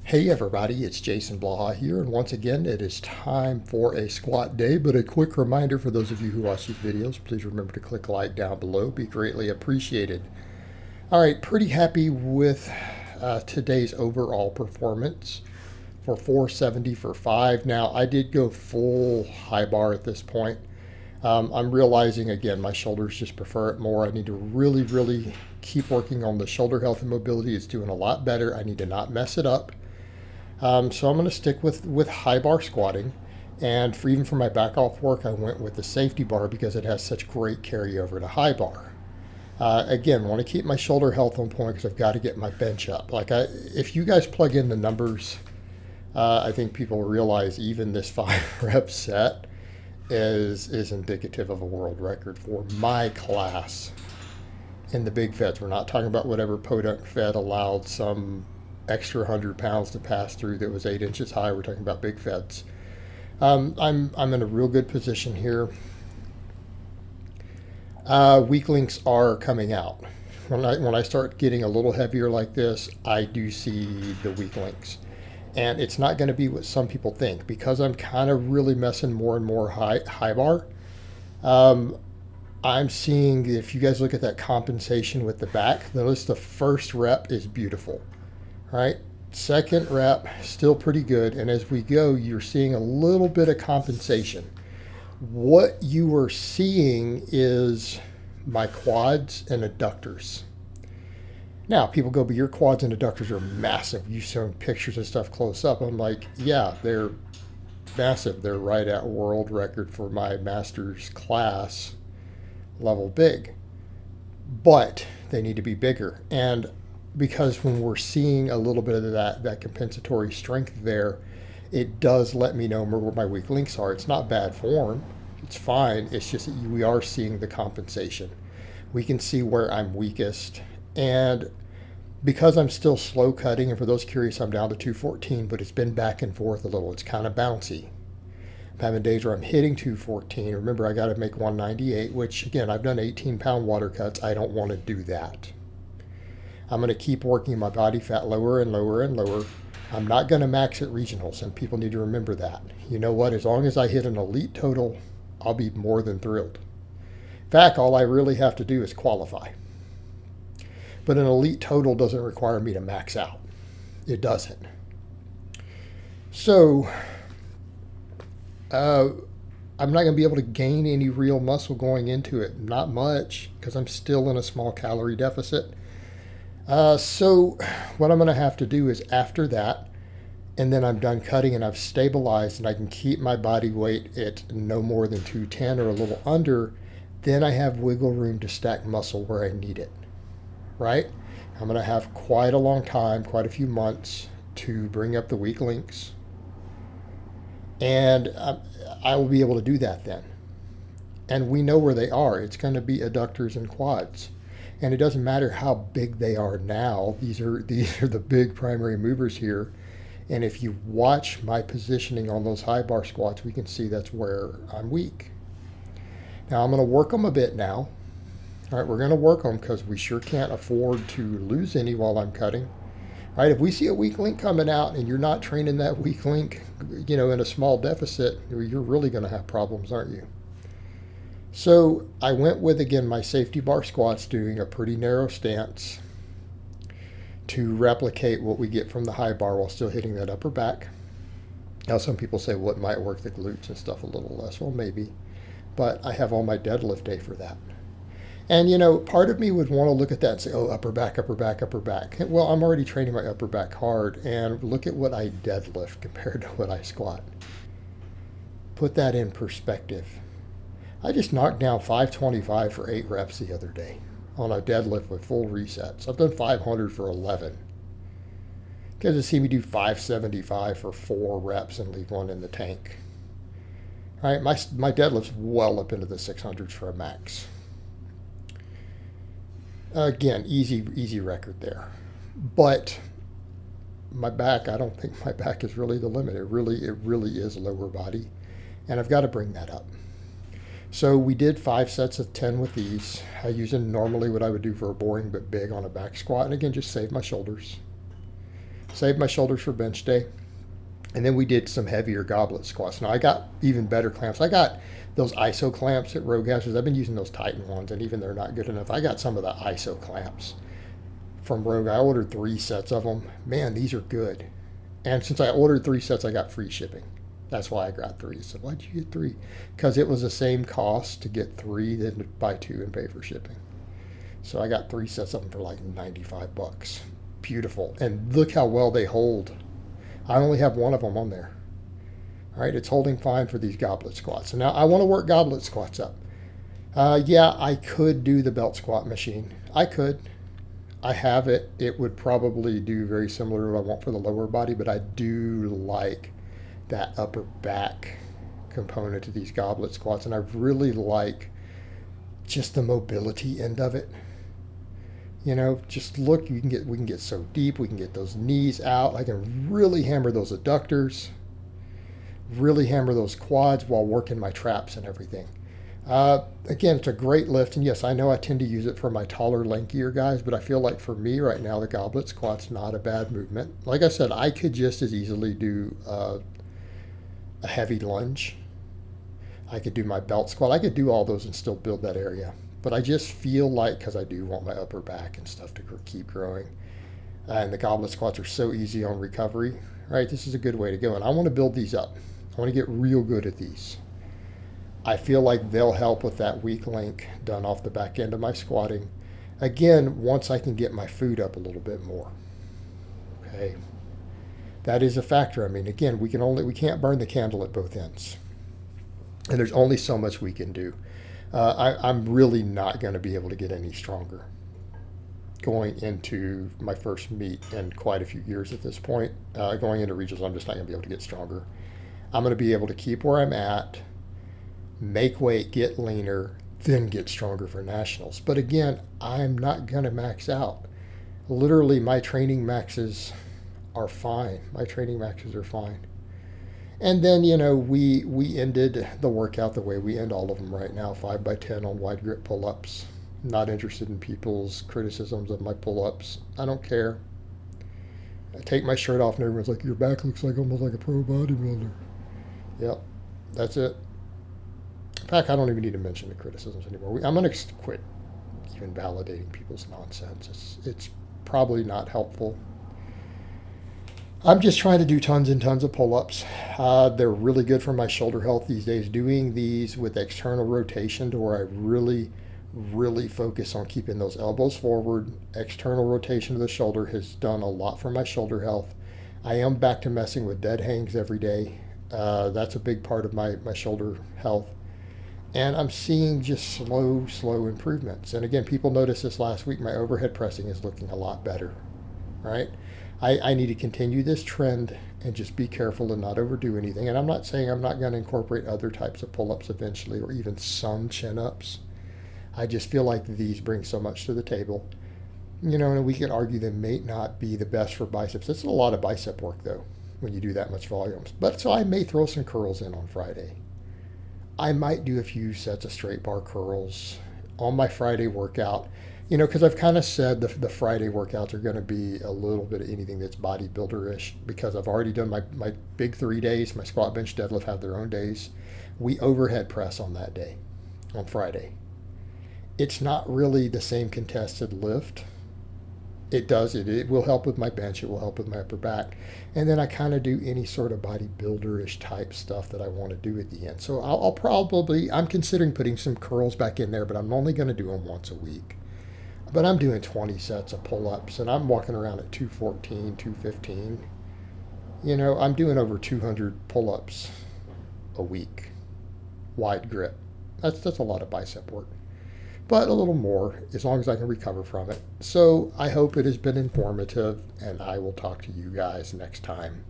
Hey everybody, it's Jason Blaha here, and once again it is time for a squat day, but a quick reminder for those of you who watch these videos, please remember to click like down below, be greatly appreciated. Alright, pretty happy with today's overall performance for 470 for 5. Now, I did go full high bar at this point. I'm realizing, again, my shoulders just prefer it more. I need to really keep working on the shoulder health and mobility. It's doing a lot better. I need to not mess it up. So I'm going to stick with high bar squatting. And even for my back off work, I went with the safety bar because it has such great carryover to high bar. Again, want to keep my shoulder health on point because I've got to get my bench up. If you guys plug in the numbers, I think people realize even this 5 rep set is indicative of a world record for my class in the big feds. We're not talking about whatever podunk fed allowed some extra 100 pounds to pass through that was 8 inches high. We're talking about big feds. I'm in a real good position here. Weak links are coming out. When I start getting a little heavier like this, I do see the weak links. And it's not going to be what some people think because I'm kind of really messing more and more high bar. I'm seeing, if you guys look at that compensation with the back, notice the first rep is beautiful, right? Second rep, still pretty good. And as we go, you're seeing a little bit of compensation. What you are seeing is my quads and adductors. Now, people go, but your quads and adductors are massive. You've shown pictures and stuff close up. I'm like, yeah, they're massive. They're right at world record for my master's class level big. But they need to be bigger. And because when we're seeing a little bit of that compensatory strength there, it does let me know where my weak links are. It's not bad form. It's fine. It's just that we are seeing the compensation. We can see where I'm weakest. And because I'm still slow cutting, and for those curious, I'm down to 214, but it's been back and forth a little. It's kind of bouncy. I'm having days where I'm hitting 214. Remember, I got to make 198, which, again, I've done 18-pound water cuts. I don't want to do that. I'm going to keep working my body fat lower and lower and lower. I'm not going to max at regionals, and people need to remember that. You know what? As long as I hit an elite total, I'll be more than thrilled. In fact, all I really have to do is qualify. But an elite total doesn't require me to max out. It doesn't. So, I'm not going to be able to gain any real muscle going into it. Not much, because I'm still in a small calorie deficit. So, what I'm going to have to do is after that, and then I'm done cutting and I've stabilized and I can keep my body weight at no more than 210 or a little under, then I have wiggle room to stack muscle where I need it. Right? I'm going to have quite a long time, quite a few months to bring up the weak links. And I will be able to do that then. And we know where they are. It's going to be adductors and quads. And it doesn't matter how big they are now. These are the big primary movers here. And if you watch my positioning on those high bar squats, we can see that's where I'm weak. Now I'm going to work them a bit now. All right, we're going to work them because we sure can't afford to lose any while I'm cutting. All right, if we see a weak link coming out and you're not training that weak link, in a small deficit, you're really going to have problems, aren't you? So I went with, again, my safety bar squats, doing a pretty narrow stance to replicate what we get from the high bar while still hitting that upper back. Now, some people say, well, it might work the glutes and stuff a little less. Well, maybe. But I have all my deadlift day for that. And, part of me would want to look at that and say, oh, upper back, upper back, upper back. Well, I'm already training my upper back hard, and look at what I deadlift compared to what I squat. Put that in perspective. I just knocked down 525 for 8 reps the other day on a deadlift with full resets. I've done 500 for 11. You guys have seen me do 575 for 4 reps and leave one in the tank. All right, my deadlift's well up into the 600s for a max. Again, easy record there. But my back, I don't think my back is really the limit. It really is lower body. And I've got to bring that up. So we did 5 sets of 10 with these. I using normally what I would do for a boring but big on a back squat. And again, just save my shoulders. Saved my shoulders for bench day. And then we did some heavier goblet squats. Now I got even better clamps. I got those ISO clamps at Rogue Houses. I've been using those Titan ones, and even they're not good enough. I got some of the ISO clamps from Rogue. I ordered 3 sets of them. Man, these are good. And since I ordered 3 sets, I got free shipping. That's why I got 3. So why'd you get 3? Because it was the same cost to get 3 than to buy 2 and pay for shipping. So I got 3 sets of them for like $95. Beautiful. And look how well they hold. I only have one of them on there. All right, it's holding fine for these goblet squats. And now I want to work goblet squats up. Yeah, I could do the belt squat machine. I could. I have it. It would probably do very similar to what I want for the lower body, but I do like that upper back component to these goblet squats, and I really like just the mobility end of it. You know, just look, we can get so deep, we can get those knees out. I can really hammer those adductors, really hammer those quads while working my traps and everything. Again, it's a great lift, and yes, I know I tend to use it for my taller, lankier guys, but I feel like for me right now, the goblet squat's not a bad movement. Like I said, I could just as easily do a heavy lunge. I could do my belt squat. I could do all those and still build that area. But I just feel like, because I do want my upper back and stuff to keep growing, and the goblet squats are so easy on recovery, right? This is a good way to go. And I want to build these up. I want to get real good at these. I feel like they'll help with that weak link done off the back end of my squatting. Again, once I can get my food up a little bit more. Okay. That is a factor. I mean, again, we can't burn the candle at both ends. And there's only so much we can do. I'm really not going to be able to get any stronger going into my first meet in quite a few years at this point. Going into regionals, I'm just not going to be able to get stronger. I'm going to be able to keep where I'm at, make weight, get leaner, then get stronger for nationals. But again, I'm not going to max out. Literally, my training maxes are fine. My training maxes are fine. And then, you know, we ended the workout the way we end all of them right now, 5x10 on wide grip pull-ups. Not interested in people's criticisms of my pull-ups. I don't care. I take my shirt off and everyone's like, your back looks like almost like a pro bodybuilder. Yep, that's it. In fact, I don't even need to mention the criticisms anymore. I'm going to quit even validating people's nonsense. It's probably not helpful. I'm just trying to do tons and tons of pull-ups. They're really good for my shoulder health these days. Doing these with external rotation to where I really focus on keeping those elbows forward. External rotation of the shoulder has done a lot for my shoulder health. I am back to messing with dead hangs every day. That's a big part of my shoulder health. And I'm seeing just slow improvements. And again, people noticed this last week. My overhead pressing is looking a lot better, right? I need to continue this trend and just be careful and not overdo anything. And I'm not saying I'm not going to incorporate other types of pull-ups eventually, or even some chin-ups. I just feel like these bring so much to the table. You know, and we can argue they may not be the best for biceps. It's a lot of bicep work, though, when you do that much volumes. But so I may throw some curls in on Friday. I might do a few sets of straight bar curls on my Friday workout. You know, because I've kind of said the Friday workouts are going to be a little bit of anything that's bodybuilder-ish, because I've already done my big 3 days. My squat, bench, deadlift have their own days. We overhead press on that day, on Friday. It's not really the same contested lift. It will help with my bench. It will help with my upper back. And then I kind of do any sort of bodybuilder-ish type stuff that I want to do at the end. So I'm considering putting some curls back in there, but I'm only going to do them once a week. But I'm doing 20 sets of pull-ups, and I'm walking around at 214, 215. You know, I'm doing over 200 pull-ups a week, wide grip. That's a lot of bicep work, but a little more as long as I can recover from it. So I hope it has been informative, and I will talk to you guys next time.